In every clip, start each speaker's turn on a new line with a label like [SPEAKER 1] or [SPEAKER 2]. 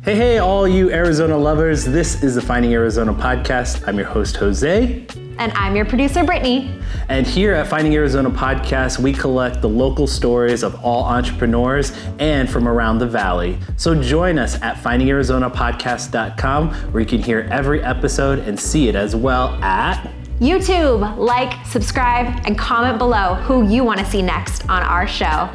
[SPEAKER 1] Hey, all you Arizona lovers. This is the Finding Arizona podcast. I'm your host, Jose.
[SPEAKER 2] And I'm your producer, Brittany.
[SPEAKER 1] And here at Finding Arizona podcast, we collect the local stories of all entrepreneurs and from around the valley. So join us at findingarizonapodcast.com, where you can hear every episode and see it as well at
[SPEAKER 2] YouTube. Like, subscribe, and comment below who you want to see next on our show.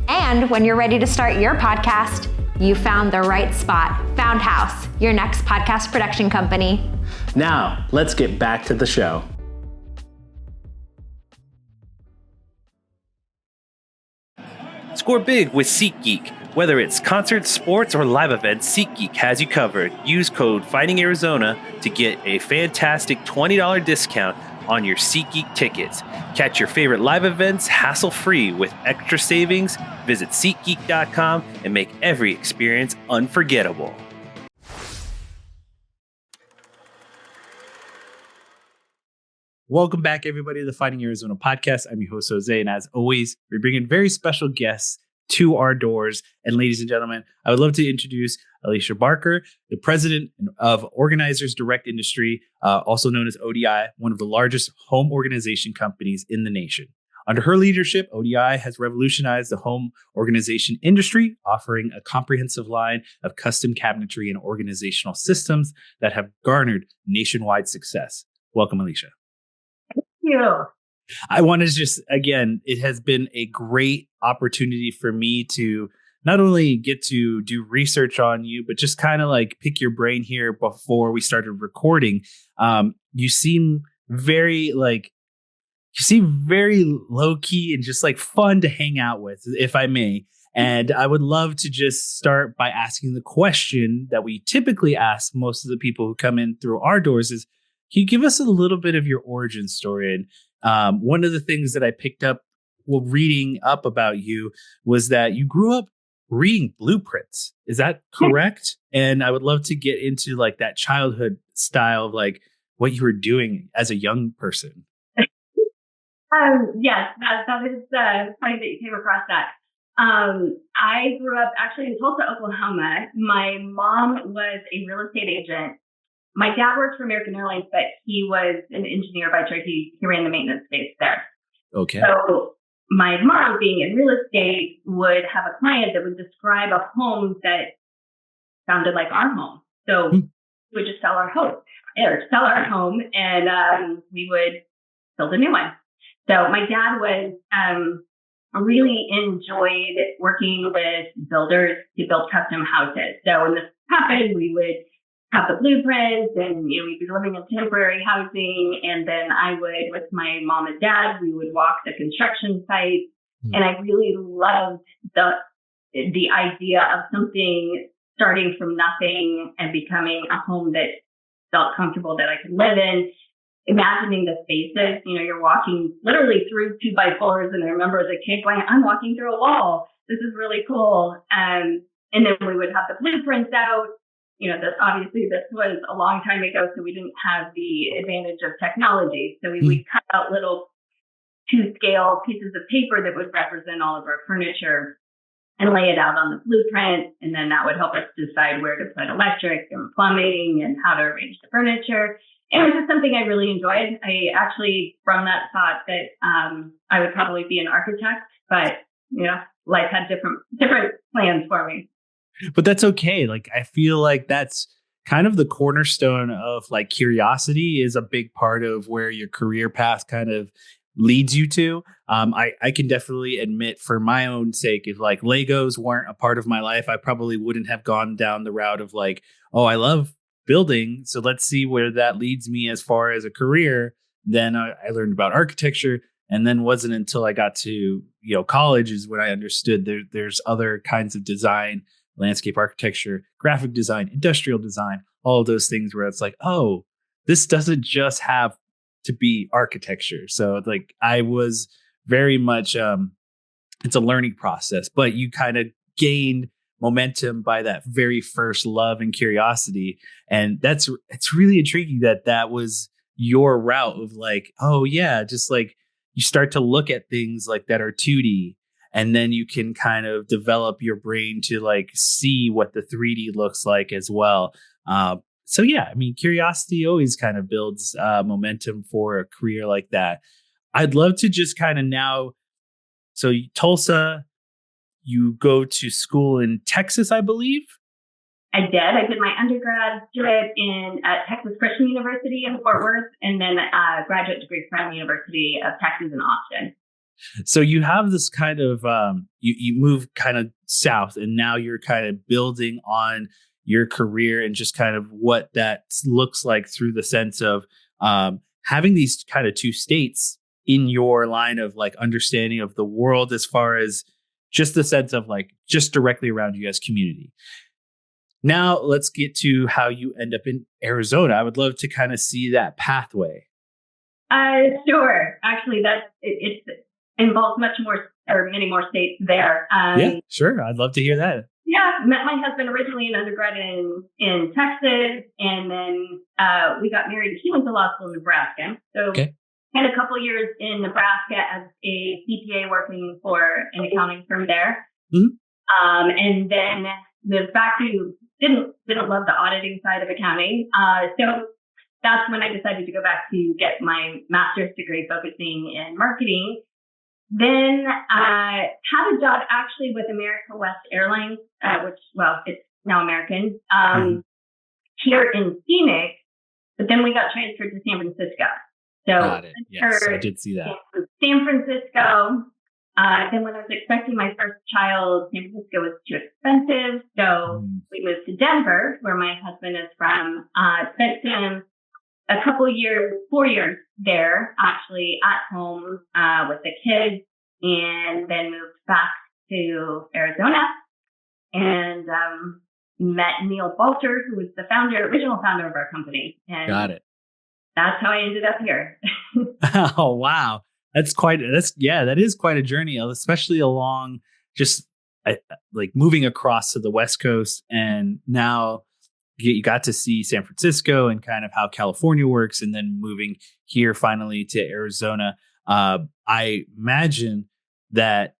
[SPEAKER 2] And when you're ready to start your podcast, you found the right spot. Found House, your next podcast production company.
[SPEAKER 1] Now, let's get back to the show. Score big with SeatGeek. Whether it's concerts, sports, or live events, SeatGeek has you covered. Use code FindingArizona to get a fantastic $20 discount on your SeatGeek tickets. Catch your favorite live events hassle-free with extra savings. Visit SeatGeek.com and make every experience unforgettable. Welcome back, everybody, to the Finding Arizona podcast. I'm your host, Jose, and as always, we bring in very special guests to our doors. And ladies and gentlemen, I would love to introduce Alicia Barker, the president of Organizers Direct Industry, also known as ODI, one of the largest home organization companies in the nation. Under her leadership, ODI has revolutionized the home organization industry, offering a comprehensive line of custom cabinetry and organizational systems that have garnered nationwide success. Welcome, Alicia.
[SPEAKER 3] Thank you.
[SPEAKER 1] I want to just, again, it has been a great opportunity for me to not only get to do research on you, but just kind of like pick your brain here before we started recording. You seem very low key and just like fun to hang out with, if I may. And I would love to just start by asking the question that we typically ask most of the people who come in through our doors is, can you give us a little bit of your origin story? And one of the things that I picked up while reading up about you was that you grew up reading blueprints. Is that correct? And I would love to get into like that childhood style of like what you were doing as a young person.
[SPEAKER 3] Yes, that is funny that you came across that. I grew up actually in Tulsa, Oklahoma. My mom was a real estate agent. My dad worked for American Airlines, but he was an engineer by trade. He ran the maintenance base there.
[SPEAKER 1] Okay.
[SPEAKER 3] So my mom, being in real estate, would have a client that would describe a home that sounded like our home. So we would just sell our home, and we would build a new one. So my dad really enjoyed working with builders to build custom houses. So when this happened, we would have the blueprints and, we'd be living in temporary housing. And then I would, with my mom and dad, we would walk the construction site. And I really loved the idea of something starting from nothing and becoming a home that felt comfortable, that I could live in. Imagining the spaces, you're walking literally through 2x4s. And I remember as a kid going, I'm walking through a wall. This is really cool. And then we would have the blueprints out. Obviously this was a long time ago, so we didn't have the advantage of technology. So we would cut out little 2-scale pieces of paper that would represent all of our furniture and lay it out on the blueprint. And then that would help us decide where to put electric and plumbing and how to arrange the furniture. And it was just something I really enjoyed. I actually, from that, thought that I would probably be an architect, but life had different plans for me.
[SPEAKER 1] But that's okay. Like, I feel like that's kind of the cornerstone of like curiosity is a big part of where your career path kind of leads you to. I can definitely admit for my own sake, if like Legos weren't a part of my life, I probably wouldn't have gone down the route of like, oh, I love building, so let's see where that leads me as far as a career. Then I learned about architecture, and then wasn't until I got to college is when I understood there's other kinds of design, landscape architecture, graphic design, industrial design, all of those things where it's like, oh, this doesn't just have to be architecture. So like I was very much it's a learning process, but you kind of gained momentum by that very first love and curiosity. And it's really intriguing that was your route of like, oh yeah, just like you start to look at things like that are 2D And then you can kind of develop your brain to like see what the 3D looks like as well. So yeah, I mean, curiosity always kind of builds momentum for a career like that. I'd love to just kind of now. So Tulsa, you go to school in Texas, I believe.
[SPEAKER 3] I did. I did my undergraduate at Texas Christian University in Fort Worth, and then a graduate degree from University of Texas in Austin.
[SPEAKER 1] So you have this kind of you move kind of south, and now you're kind of building on your career and just kind of what that looks like through the sense of having these kind of two states in your line of like understanding of the world, as far as just the sense of like just directly around you as community. Now let's get to how you end up in Arizona. I would love to kind of see that pathway.
[SPEAKER 3] Sure. Actually, it involves much more, or many more states there.
[SPEAKER 1] Yeah, sure. I'd love to hear that.
[SPEAKER 3] Yeah, met my husband originally in undergrad in Texas, and then we got married. He went to law school in Nebraska, so had a couple years in Nebraska as a CPA working for an accounting firm there, and then moved back to didn't love the auditing side of accounting, so that's when I decided to go back to get my master's degree focusing in marketing. Then I had a job actually with America West Airlines, which, well, it's now American, here in Phoenix, but then we got transferred to San Francisco. So
[SPEAKER 1] got it. Yes, I did see that.
[SPEAKER 3] San Francisco. Then when I was expecting my first child, San Francisco was too expensive. So we moved to Denver, where my husband is from. Spent him a couple of years, 4 years there, actually at home with the kids, and then moved back to Arizona and met Neil Balter, who was the original founder of our company. And
[SPEAKER 1] got it.
[SPEAKER 3] That's how I ended up here.
[SPEAKER 1] Oh, wow. That is quite a journey, especially along just like moving across to the West Coast. And now you got to see San Francisco and kind of how California works, and then moving here finally to Arizona. I imagine that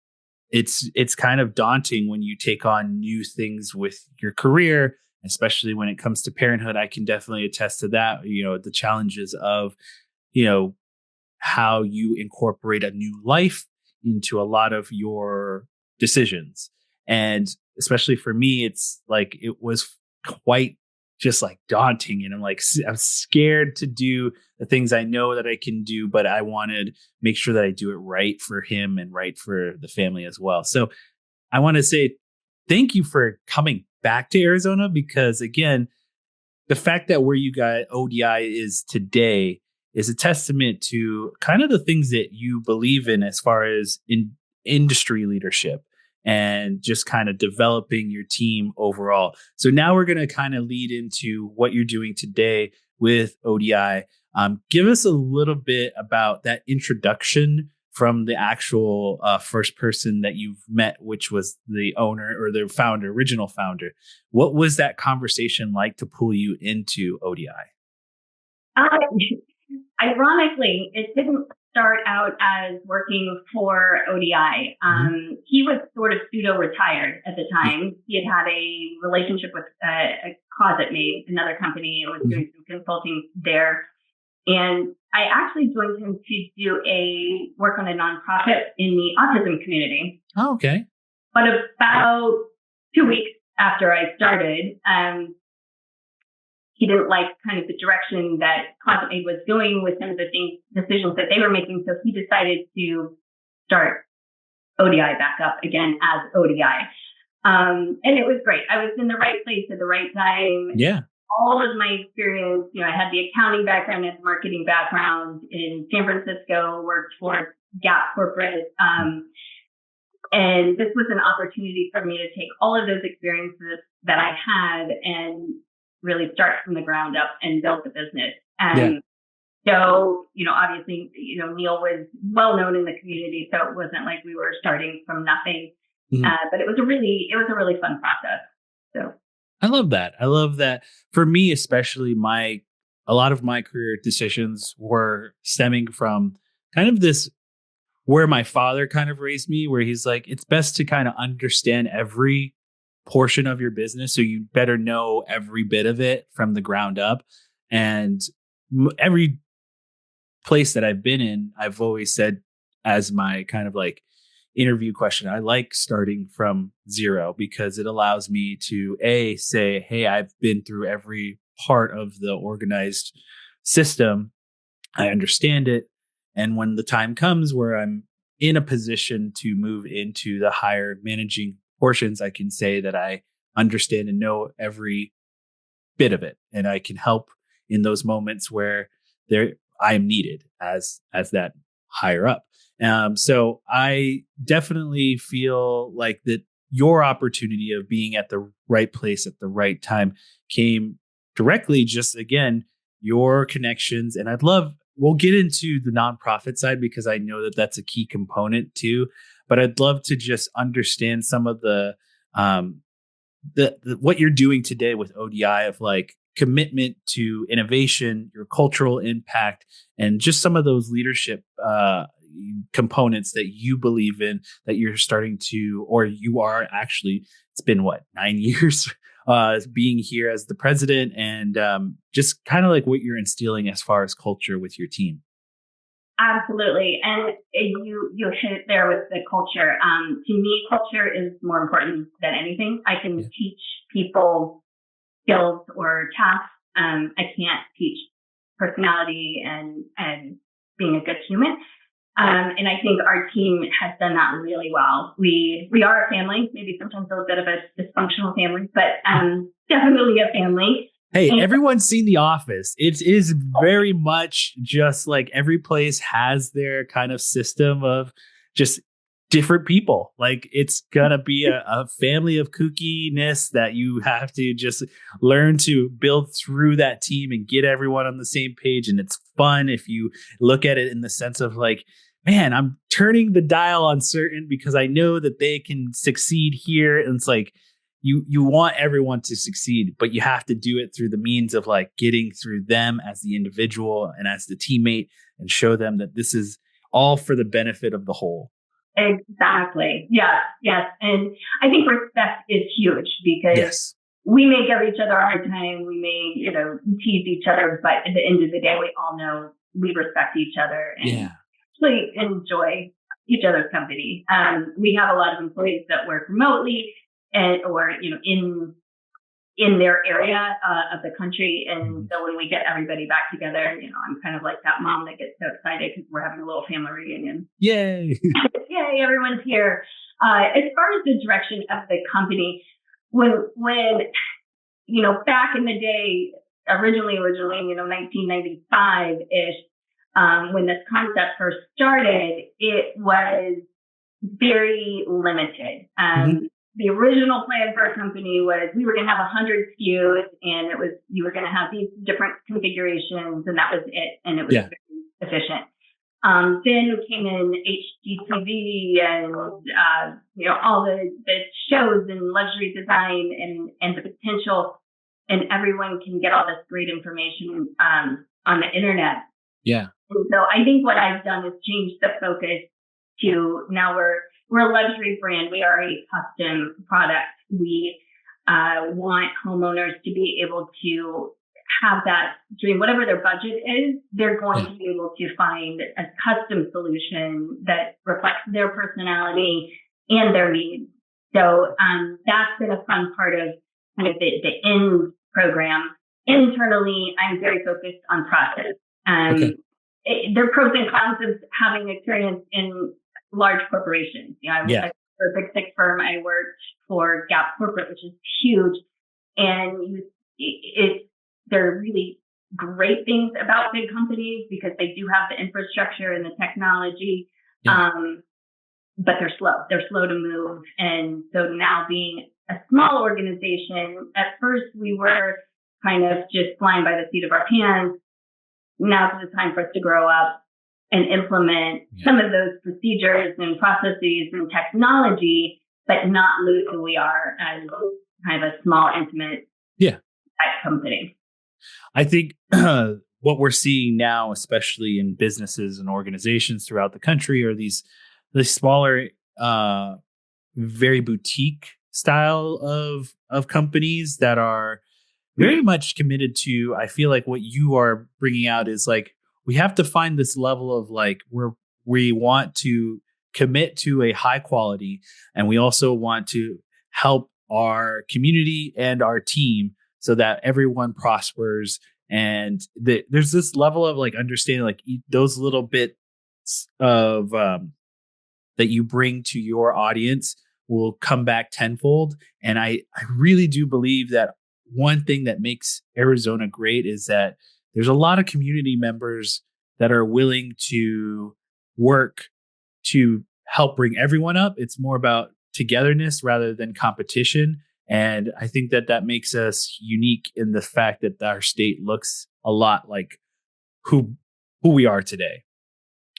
[SPEAKER 1] it's kind of daunting when you take on new things with your career, especially when it comes to parenthood. I can definitely attest to that. You know, the challenges of, you know, how you incorporate a new life into a lot of your decisions. And especially for me, it's like, it was quite just like daunting. And I'm scared to do the things I know that I can do, but I wanted to make sure that I do it right for him and right for the family as well. So I want to say thank you for coming back to Arizona, because again, the fact that where you got ODI is today is a testament to kind of the things that you believe in as far as in industry leadership and just kind of developing your team overall. So now we're going to kind of lead into what you're doing today with ODI. Give us a little bit about that introduction from the actual first person that you've met, which was the owner or the founder, original founder. What was that conversation like to pull you into ODI?
[SPEAKER 3] Ironically, it didn't start out as working for ODI. He was sort of pseudo-retired at the time. He had a relationship with a closet maid, another company, and was doing some consulting there. And I actually joined him to work on a nonprofit in the autism community.
[SPEAKER 1] Oh, okay.
[SPEAKER 3] But about 2 weeks after I started, he didn't like kind of the direction that Closet Aid was going with some of the decisions that they were making. So he decided to start ODI back up again as ODI. And it was great. I was in the right place at the right time.
[SPEAKER 1] Yeah.
[SPEAKER 3] All of my experience, you know, I had the accounting background, I had the marketing background in San Francisco, worked for Gap Corporate. And this was an opportunity for me to take all of those experiences that I had and really start from the ground up and build the business. So, you know, obviously, you know, Neil was well known in the community, so it wasn't like we were starting from nothing. But it was a really fun process. So
[SPEAKER 1] I love that. I love that. For me, especially, a lot of my career decisions were stemming from kind of this where my father kind of raised me, where he's like, it's best to kind of understand every portion of your business. So you better know every bit of it from the ground up. And every place that I've been in, I've always said as my kind of like interview question, I like starting from zero because it allows me to say, hey, I've been through every part of the organized system. I understand it. And when the time comes where I'm in a position to move into the higher managing portions, I can say that I understand and know every bit of it. And I can help in those moments where I am needed as that higher up. So I definitely feel like that your opportunity of being at the right place at the right time came directly just, again, your connections. And we'll get into the nonprofit side because I know that that's a key component too. But I'd love to just understand some of the what you're doing today with ODI of like commitment to innovation, your cultural impact, and just some of those leadership components that you believe in that you're starting to, or you are actually, it's been 9 years being here as the president, and just kind of like what you're instilling as far as culture with your team.
[SPEAKER 3] Absolutely. And you hit it there with the culture. To me, culture is more important than anything. I can teach people skills or tasks. I can't teach personality and being a good human. And I think our team has done that really well. We are a family, maybe sometimes a little bit of a dysfunctional family, but definitely a family.
[SPEAKER 1] Hey, everyone's seen The Office. It is very much just like every place has their kind of system of just different people. Like it's gonna be a family of kookiness that you have to just learn to build through that team and get everyone on the same page. And it's fun if you look at it in the sense of like, man, I'm turning the dial on certain because I know that they can succeed here. And it's like, you want everyone to succeed, but you have to do it through the means of like getting through them as the individual and as the teammate and show them that this is all for the benefit of the whole.
[SPEAKER 3] Exactly. Yes. And I think respect is huge because we may give each other a hard time. We may, tease each other, but at the end of the day, we all know we respect each other and really enjoy each other's company. We have a lot of employees that work remotely or in their area of the country. And so when we get everybody back together, I'm kind of like that mom that gets so excited because we're having a little family reunion.
[SPEAKER 1] Yay.
[SPEAKER 3] Yay, everyone's here. As far as the direction of the company, when back in the day, originally, 1995-ish, when this concept first started, it was very limited. The original plan for our company was we were going to have 100 SKUs and you were going to have these different configurations and that was it. And it was very efficient. Then came in HGTV and, all the shows and luxury design and the potential, and everyone can get all this great information, on the internet.
[SPEAKER 1] Yeah.
[SPEAKER 3] And so I think what I've done is change the focus to now we're a luxury brand. We are a custom product. We want homeowners to be able to have that dream, whatever their budget is, they're going to be able to find a custom solution that reflects their personality and their needs. So that's been a fun part of kind of the end program. Internally, I'm very focused on process. There are pros and cons of having experience in large corporations. I worked for a Big Six firm. I worked for Gap Corporate, which is huge. And there are really great things about big companies because they do have the infrastructure and the technology. But they're slow. They're slow to move. And so now being a small organization, at first we were kind of just flying by the seat of our pants. Now's the time for us to grow up and implement some of those procedures and processes and technology, but not lose who we are as kind of a small, intimate type company.
[SPEAKER 1] I think what we're seeing now, especially in businesses and organizations throughout the country, are these smaller, very boutique style of companies that are very much committed to. I feel like what you are bringing out is like we have to find this level of like where we want to commit to a high quality, and we also want to help our community and our team so that everyone prospers. And there's this level of like understanding like those little bits of that you bring to your audience will come back tenfold. And I really do believe that one thing that makes Arizona great is that there's a lot of community members that are willing to work to help bring everyone up. It's more about togetherness rather than competition. And I think that that makes us unique in the fact that our state looks a lot like who we are today.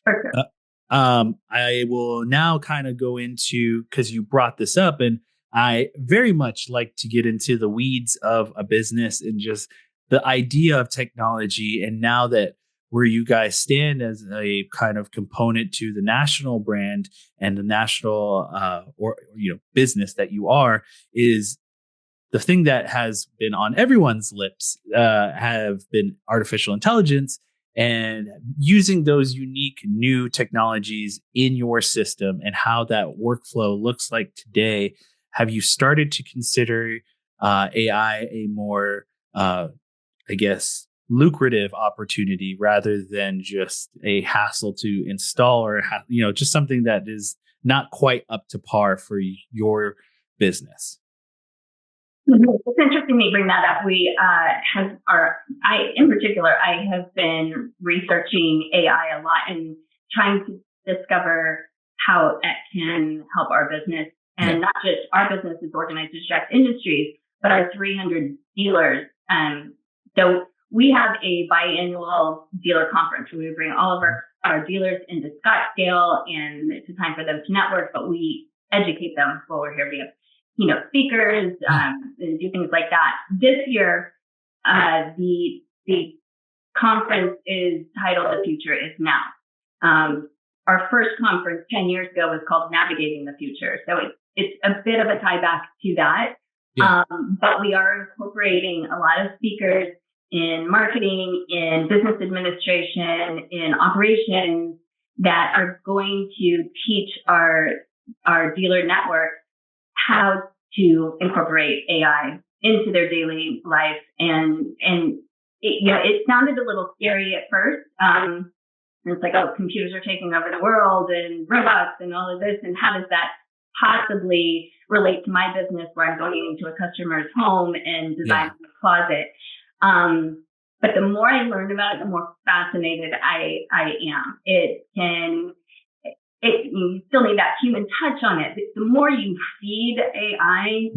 [SPEAKER 3] For sure.
[SPEAKER 1] I will now kind of go into, because you brought this up, and I very much like to get into the weeds of a business and just the idea of technology. And now that where you guys stand as a kind of component to the national brand and the national business that you are, is the thing that has been on everyone's lips have been artificial intelligence and using those unique new technologies in your system and how that workflow looks like today. Have you started to consider AI a more, lucrative opportunity rather than just a hassle to install, or just something that is not quite up to par for your business?
[SPEAKER 3] It's interesting you bring that up. In particular, I have been researching AI a lot and trying to discover how it can help our business, and not just our business is organized as Jack Industries, but our 300 dealers. So we have a biannual dealer conference where we bring all of our dealers into Scottsdale, and it's a time for them to network, but we educate them while we're here. We have speakers, and do things like that. This year, the conference is titled "The Future Is Now." Our first conference 10 years ago was called "Navigating the Future," so it's a bit of a tie back to that. Yeah. But we are incorporating a lot of speakers in marketing, in business administration, in operations that are going to teach our dealer network how to incorporate AI into their daily life. And it sounded a little scary at first. It's like, oh, computers are taking over the world and robots and all of this. And how does that possibly relate to my business where I'm going into a customer's home and designing a closet? But the more I learned about it, the more fascinated I am. You still need that human touch on it. The more you feed AI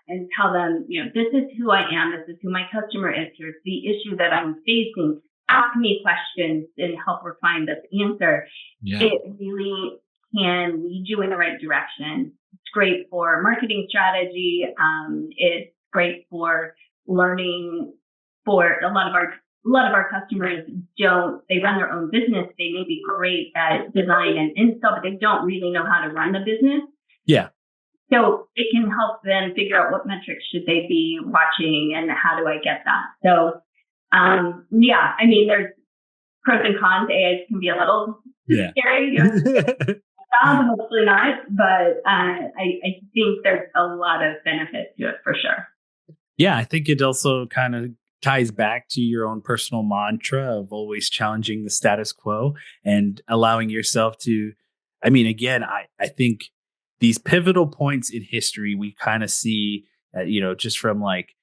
[SPEAKER 3] and tell them, this is who I am, this is who my customer is, here's the issue that I'm facing, ask me questions and help refine this answer. It really can lead you in the right direction. It's great for marketing strategy. It's great for learning. For a lot of our customers they run their own business. They may be great at design and install, but they don't really know how to run the business. Yeah. So it can help them figure out what metrics should they be watching and how do I get that. So, there's pros and cons. AI can be a little scary. Hopefully not, but I think there's a lot of benefit to it for sure.
[SPEAKER 1] Yeah, I think it also kind of ties back to your own personal mantra of always challenging the status quo and allowing yourself to, I think these pivotal points in history, we kind of see, just from like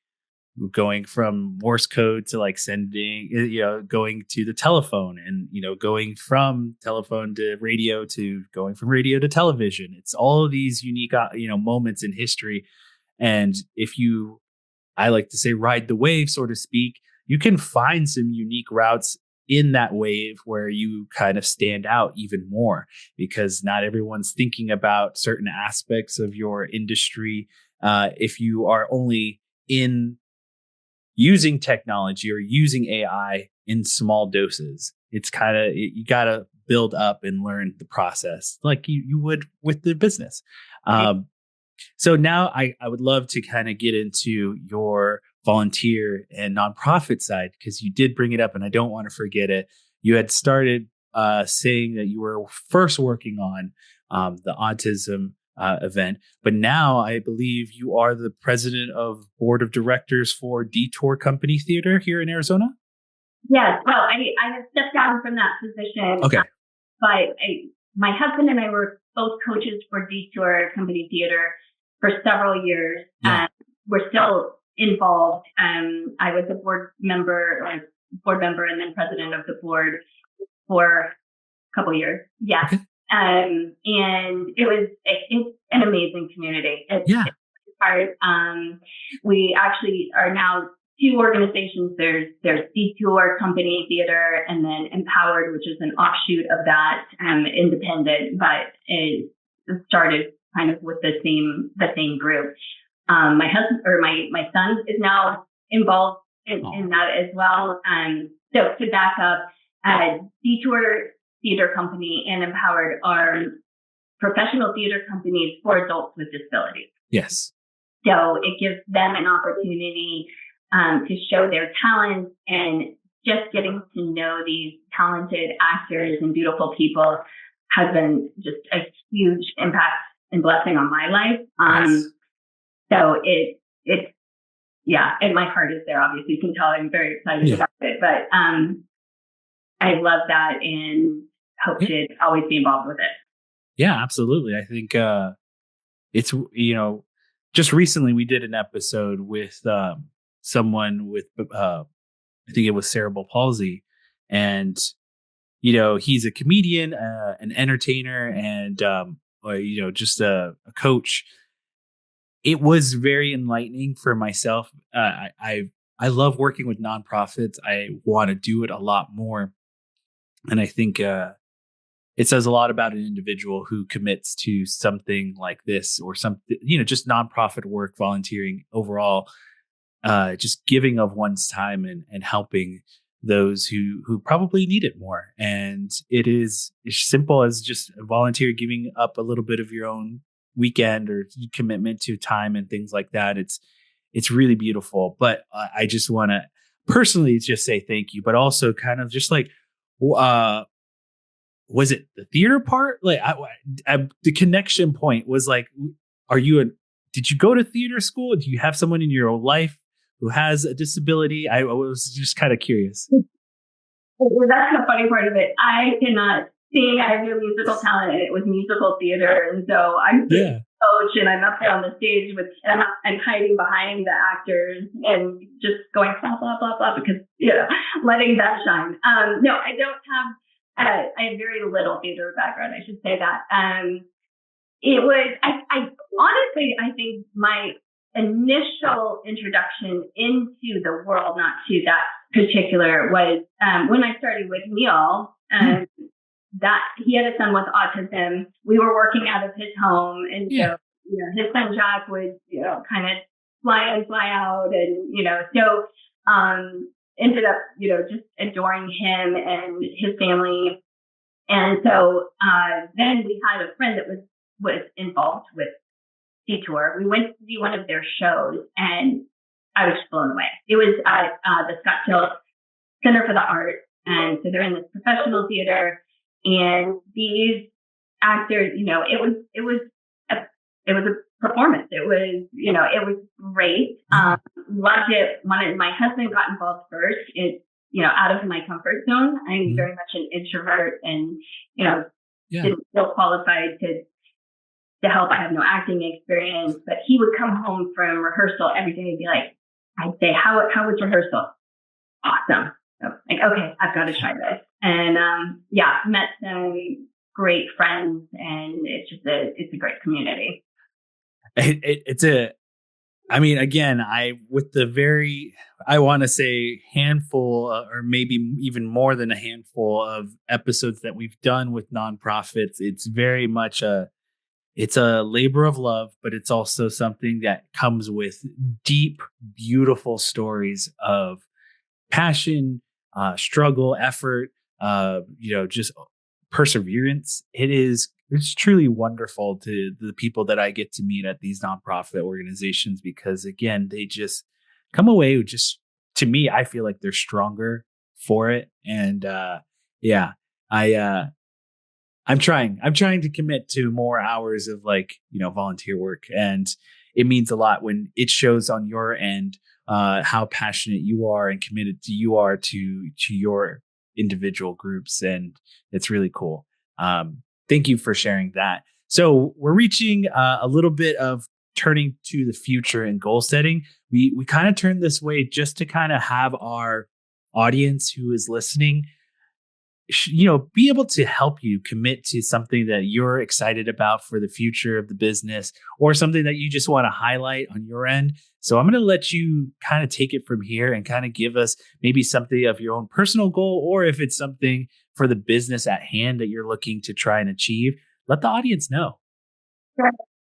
[SPEAKER 1] going from Morse code to like sending, going to the telephone and, going from telephone to radio to going from radio to television. It's all of these unique, moments in history. And if you, I like to say, ride the wave, so to speak, you can find some unique routes in that wave where you kind of stand out even more, because not everyone's thinking about certain aspects of your industry. If you are only in using technology or using AI in small doses. It's kind of, you got to build up and learn the process like you would with the business. Um, so now I would love to kind of get into your volunteer and nonprofit side, because you did bring it up and I don't want to forget it. You had started saying that you were first working on the autism event, but now I believe you are the president of board of directors for Detour Company Theater here in Arizona.
[SPEAKER 3] Yes. Well, I have stepped down from that position.
[SPEAKER 1] Okay.
[SPEAKER 3] But my husband and I were both coaches for Detour Company Theater for several years.
[SPEAKER 1] Yeah.
[SPEAKER 3] We're still involved. I was a board member and then president of the board for a couple years. Yes.
[SPEAKER 1] Okay.
[SPEAKER 3] And it's an amazing community. It's hard. We actually are now two organizations. There's Detour Company Theater, and then Empowered, which is an offshoot of that, independent, but it started kind of with the same group. My husband or my son is now involved in that as well. So to back up, Detour Theater Company and Empowered are professional theater companies for adults with disabilities.
[SPEAKER 1] Yes.
[SPEAKER 3] So it gives them an opportunity to show their talents, and just getting to know these talented actors and beautiful people has been just a huge impact and blessing on my life.
[SPEAKER 1] Yes.
[SPEAKER 3] So and my heart is there. Obviously, you can tell I'm very excited about it, but I love that and hope to always be involved with it.
[SPEAKER 1] Yeah, absolutely. I think it's, just recently we did an episode with someone with, I think it was cerebral palsy. And, he's a comedian, an entertainer, and, just a coach. It was very enlightening for myself. I love working with nonprofits. I want to do it a lot more. And I think it says a lot about an individual who commits to something like this, or something, just nonprofit work, volunteering overall, just giving of one's time and helping those who probably need it more. And it is as simple as just a volunteer giving up a little bit of your own weekend or commitment to time and things like that. It's really beautiful. But I just want to personally just say thank you, but also kind of just like, was it the theater part? Like the connection point was like, did you go to theater school? Do you have someone in your life who has a disability? I was just kind of curious.
[SPEAKER 3] Well, that's the funny part of it. I cannot sing. I have no musical talent, and it was musical theater. And so I'm the coach, and I'm up there on the stage I'm hiding behind the actors and just going blah, blah, blah, blah, because, letting that shine. No, I don't have, I have very little theater background. I should say that. It was, I honestly, I think my initial introduction into the world, not to that particular, was when I started with Neil, that he had a son with autism. We were working out of his home, and so his son Jack would kind of fly in, fly out, and so ended up just adoring him and his family. And so then we had a friend that was involved with Detour. We went to see one of their shows, and I was blown away. It was at the Scottsdale Center for the Arts, and so they're in this professional theater, and these actors, it was a performance. It was, it was great. Loved it. My husband got involved first. It's, out of my comfort zone. I'm very much an introvert, and, didn't feel qualified to help. I have no acting experience, but he would come home from rehearsal every day and be like, I'd say, how was rehearsal? Awesome. So, like, okay, I've got to try this. And, met some great friends, and it's a great community.
[SPEAKER 1] I want to say handful, or maybe even more than a handful of episodes that we've done with nonprofits. It's very much it's a labor of love, but it's also something that comes with deep, beautiful stories of passion, struggle, effort, just perseverance. It's truly wonderful to the people that I get to meet at these nonprofit organizations, because again, they just come away with just, to me, I feel like they're stronger for it. And yeah, I I'm trying to commit to more hours of volunteer work, and it means a lot when it shows on your end how passionate you are and committed you are to your individual groups, and it's really cool. Thank you for sharing that. So we're reaching a little bit of turning to the future and goal setting. We kind of turned this way just to kind of have our audience who is listening be able to help you commit to something that you're excited about for the future of the business, or something that you just want to highlight on your end. So I'm going to let you kind of take it from here and kind of give us maybe something of your own personal goal, or if it's something for the business at hand that you're looking to try and achieve, let the audience know.
[SPEAKER 3] Sure.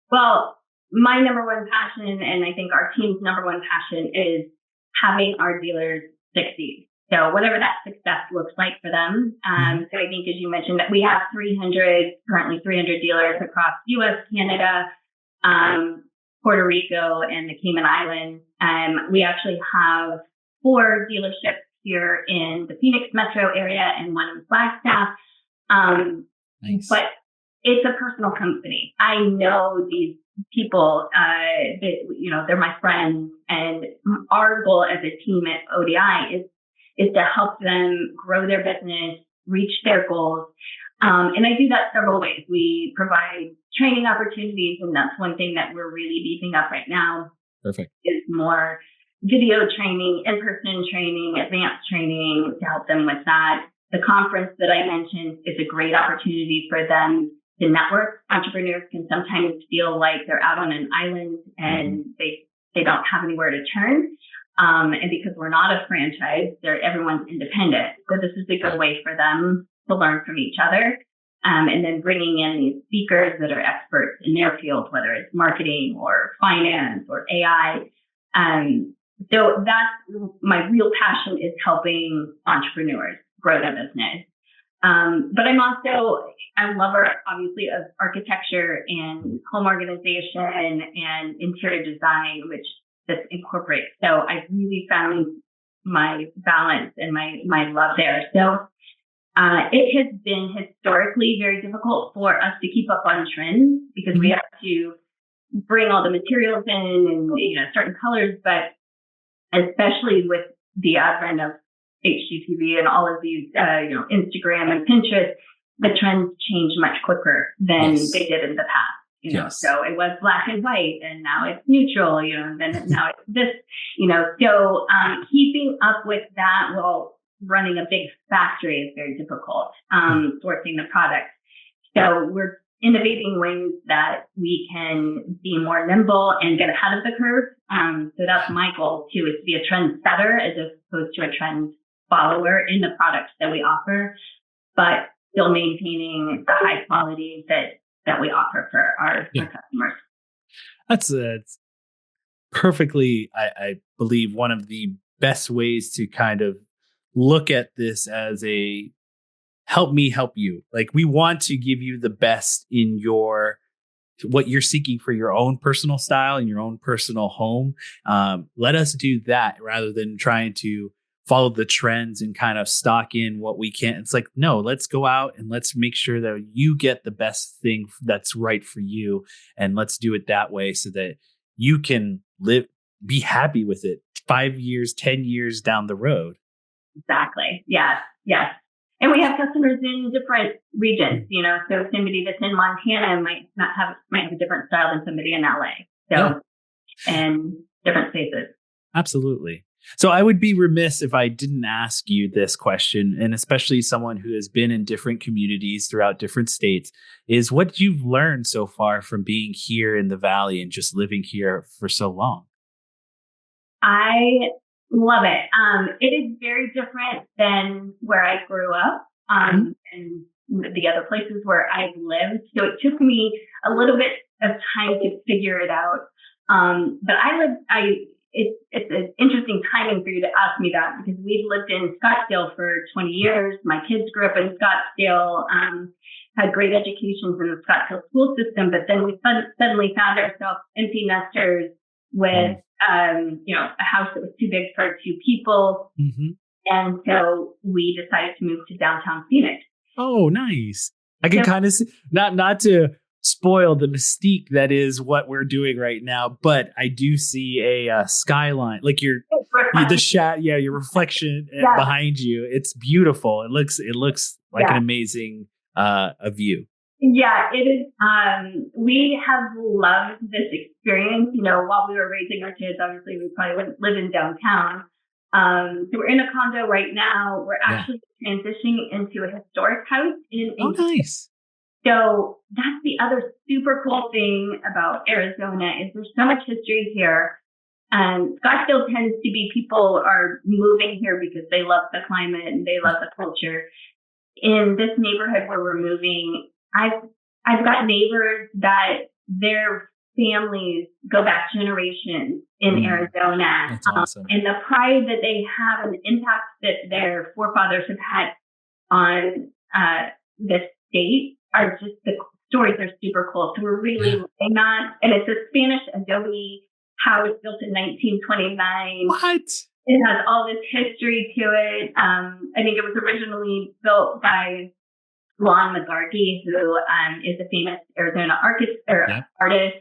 [SPEAKER 3] Well, my number one passion, and I think our team's number one passion, is having our dealers succeed. So whatever that success looks like for them. So I think, as you mentioned, that we have currently 300 dealers across U.S., Canada, Puerto Rico, and the Cayman Islands. We actually have 4 dealerships here in the Phoenix metro area and 1 in Flagstaff.
[SPEAKER 1] Nice.
[SPEAKER 3] But it's a personal company. I know these people, they're my friends, and our goal as a team at ODI is to help them grow their business, reach their goals. And I do that several ways. We provide training opportunities, and that's one thing that we're really beefing up right now.
[SPEAKER 1] Perfect.
[SPEAKER 3] Is more video training, in-person training, advanced training to help them with that. The conference that I mentioned is a great opportunity for them to network. Entrepreneurs can sometimes feel like they're out on an island and they don't have anywhere to turn. And because we're not a franchise, everyone's independent. So this is a good way for them to learn from each other. And then bringing in these speakers that are experts in their field, whether it's marketing or finance or AI. So that's my real passion, is helping entrepreneurs grow their business. But I'm a lover, obviously, of architecture and home organization and interior design, which this incorporates. So I've really found my balance and my love there. So it has been historically very difficult for us to keep up on trends, because we have to bring all the materials in and certain colors, but especially with the advent of HGTV and all of these Instagram and Pinterest, the trends change much quicker than they did in the past. So it was black and white, and now it's neutral, and then now it's this, so keeping up with that while running a big factory is very difficult, sourcing the product. So we're innovating ways that we can be more nimble and get ahead of the curve. So that's my goal too, is to be a trend setter as opposed to a trend follower in the products that we offer, but still maintaining the high quality that we offer for our customers.
[SPEAKER 1] That's perfectly, I believe, one of the best ways to kind of look at this as a help me help you. Like, we want to give you the best in what you're seeking for your own personal style and your own personal home. Let us do that rather than trying to follow the trends and kind of stock in what we can. It's like, no, let's go out and let's make sure that you get the best thing that's right for you. And let's do it that way so that you can be happy with it 5 years, 10 years down the road.
[SPEAKER 3] Exactly. Yes. And we have customers in different regions, so somebody that's in Montana might have a different style than somebody in LA. So, and different spaces.
[SPEAKER 1] Absolutely. So I would be remiss if I didn't ask you this question, and especially someone who has been in different communities throughout different states, is what you've learned so far from being here in the Valley and just living here for so long.
[SPEAKER 3] I love it. It is very different than where I grew up, and the other places where I've lived. So it took me a little bit of time to figure it out. But it's an interesting timing for you to ask me that, because we've lived in Scottsdale for 20 years. My kids grew up in Scottsdale, had great educations in the Scottsdale school system, but then we suddenly found ourselves empty nesters with, a house that was too big for two people.
[SPEAKER 1] Mm-hmm.
[SPEAKER 3] And so we decided to move to downtown Phoenix.
[SPEAKER 1] Oh, nice. I can kind of see, not to spoil the mystique that is what we're doing right now, but I do see a skyline, like your reflection behind you. It's beautiful. It looks like an amazing a view.
[SPEAKER 3] Yeah, it is. We have loved this experience. While we were raising our kids, obviously we probably wouldn't live in downtown. So we're in a condo right now. We're actually transitioning into a historic house in
[SPEAKER 1] nice.
[SPEAKER 3] So that's the other super cool thing about Arizona is there's so much history here. Scottsdale tends to be, people are moving here because they love the climate and they love the culture. In this neighborhood where we're moving, I've got neighbors that their families go back generations in Arizona.
[SPEAKER 1] That's awesome.
[SPEAKER 3] And the pride that they have and the impact that their forefathers have had on this state are just, the stories are super cool. So we're really loving that. And it's a Spanish adobe house built in 1929.
[SPEAKER 1] What?
[SPEAKER 3] It has all this history to it. I think it was originally built by Lon McGarkey, who is a famous Arizona artist.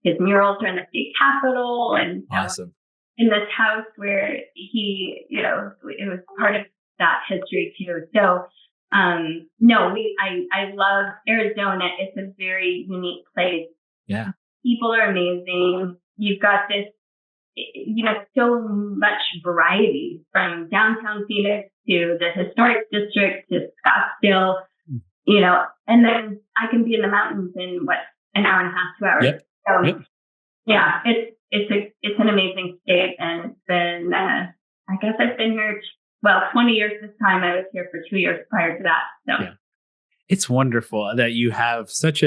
[SPEAKER 3] His murals are in the state capitol, and
[SPEAKER 1] awesome.
[SPEAKER 3] In this house where he, it was part of that history too. So, I love Arizona. It's a very unique place.
[SPEAKER 1] Yeah.
[SPEAKER 3] People are amazing. You've got this, so much variety from downtown Phoenix to the historic district to Scottsdale, and then I can be in the mountains in an hour and a half, 2 hours.
[SPEAKER 1] Yep.
[SPEAKER 3] So, yeah, it's an amazing state, and it's been, I guess I've been here 20 years this time. I was here for 2 years prior to that. So
[SPEAKER 1] it's wonderful that you have such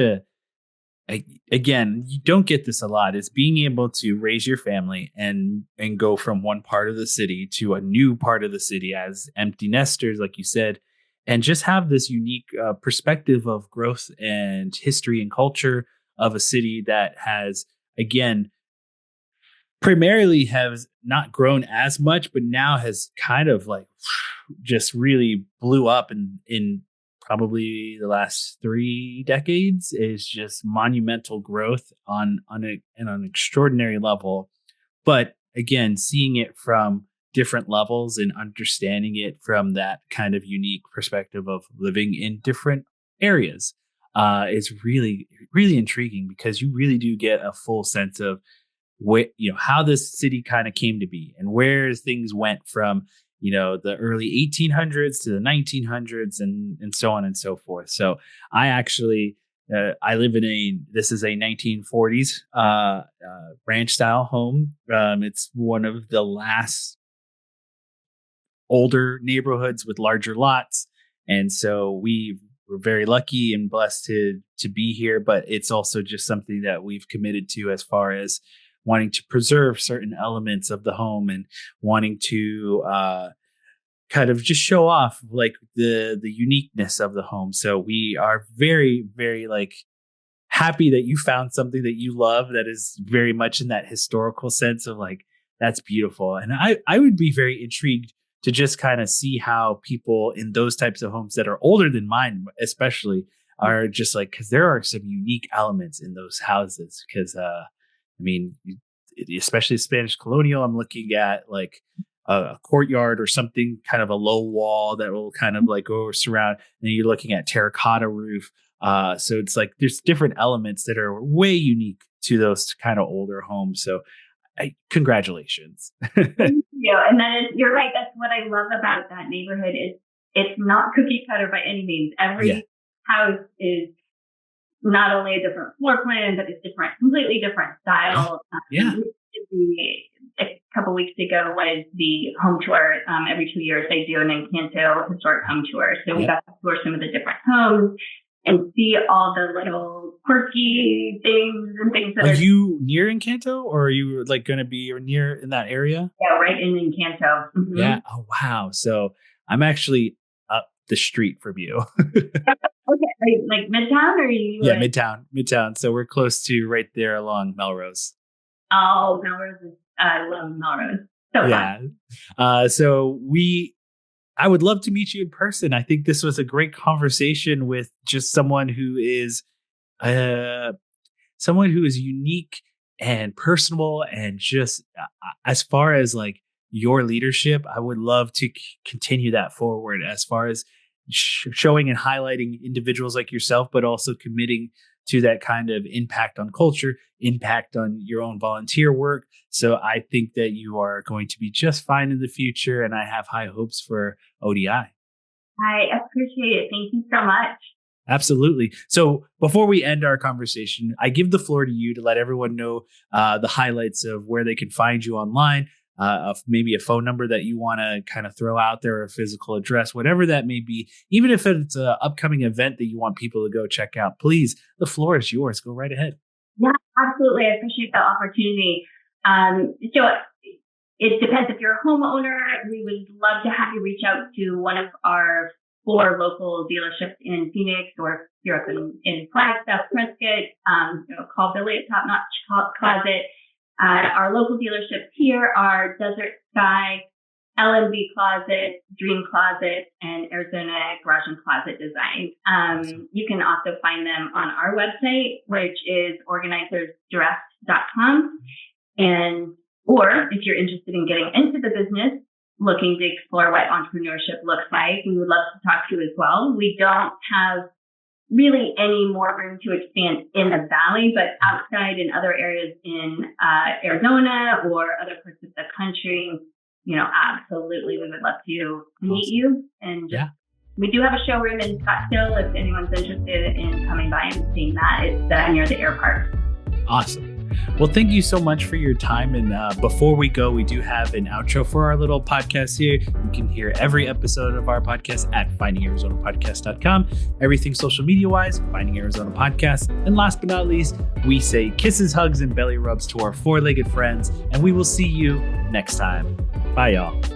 [SPEAKER 1] again, you don't get this a lot, is being able to raise your family and go from one part of the city to a new part of the city as empty nesters, like you said, and just have this unique perspective of growth and history and culture of a city that has, again, primarily has not grown as much, but now has kind of like just really blew up in probably the last 3 decades. Is just monumental growth on an extraordinary level. But again, seeing it from different levels and understanding it from that kind of unique perspective of living in different areas is really, really intriguing, because you really do get a full sense of how this city kind of came to be and where things went from, the early 1800s to the 1900s and so on and so forth. So I actually, I live this is a 1940s ranch style home. It's one of the last older neighborhoods with larger lots. And so we're very lucky and blessed to be here, but it's also just something that we've committed to as far as wanting to preserve certain elements of the home and wanting to kind of just show off like the uniqueness of the home. So we are very, very happy that you found something that you love that is very much in that historical sense of that's beautiful. And I would be very intrigued to just kind of see how people in those types of homes that are older than mine, especially, are just because there are some unique elements in those houses. Because especially Spanish colonial, I'm looking at a courtyard or something, kind of a low wall that will kind of go surround, and you're looking at terracotta roof. So it's there's different elements that are way unique to those kind of older homes. So congratulations.
[SPEAKER 3] Thank you. And you're right. That's what I love about that neighborhood is it's not cookie cutter by any means. Every house is not only a different floor plan, but it's completely different style. A couple weeks ago was the home tour. Every 2 years they do an Encanto historic home tour. So we got to tour some of the different homes and see all the little quirky things and things that
[SPEAKER 1] are you near Encanto, or are you like going to be near in that area?
[SPEAKER 3] Yeah, right in Encanto. Mm-hmm.
[SPEAKER 1] Yeah. Oh, wow. So I'm actually up the street from you.
[SPEAKER 3] Okay, like Midtown, or you?
[SPEAKER 1] Yeah, Midtown. So we're close to right there along Melrose.
[SPEAKER 3] Oh, Melrose I love Melrose. So
[SPEAKER 1] yeah. I would love to meet you in person. I think this was a great conversation with just someone who is unique and personable, and just as far as like your leadership, I would love to continue that forward as far as showing and highlighting individuals like yourself, but also committing to that kind of impact on culture, impact on your own volunteer work. So I think that you are going to be just fine in the future, and I have high hopes for ODI.
[SPEAKER 3] I appreciate it. Thank you so much.
[SPEAKER 1] Absolutely. So before we end our conversation, I give the floor to you to let everyone know the highlights of where they can find you online, of maybe a phone number that you want to kind of throw out there, a physical address, whatever that may be. Even if it's an upcoming event that you want people to go check out, please, the floor is yours. Go right ahead.
[SPEAKER 3] Yeah, absolutely. I appreciate the opportunity. So it depends. If you're a homeowner, we would love to have you reach out to one of our 4 local dealerships in Phoenix, or if you're up in Flagstaff, Prescott, call Billy at Top Notch Closet. Our local dealerships here are Desert Sky, LMB Closet, Dream Closet, and Arizona Garage and Closet Design. You can also find them on our website, which is organizersdirect.com. Or if you're interested in getting into the business, looking to explore what entrepreneurship looks like, we would love to talk to you as well. We don't have really any more room to expand in the valley, but outside in other areas in Arizona or other parts of the country, absolutely, we would love to meet you. And we do have a showroom in Scottsdale if anyone's interested in coming by and seeing that. It's near the air park.
[SPEAKER 1] Awesome. Well, thank you so much for your time. And before we go, we do have an outro for our little podcast here. You can hear every episode of our podcast at findingarizonapodcast.com. Everything social media wise, Finding Arizona Podcast. And last but not least, we say kisses, hugs, and belly rubs to our 4-legged friends. And we will see you next time. Bye, y'all.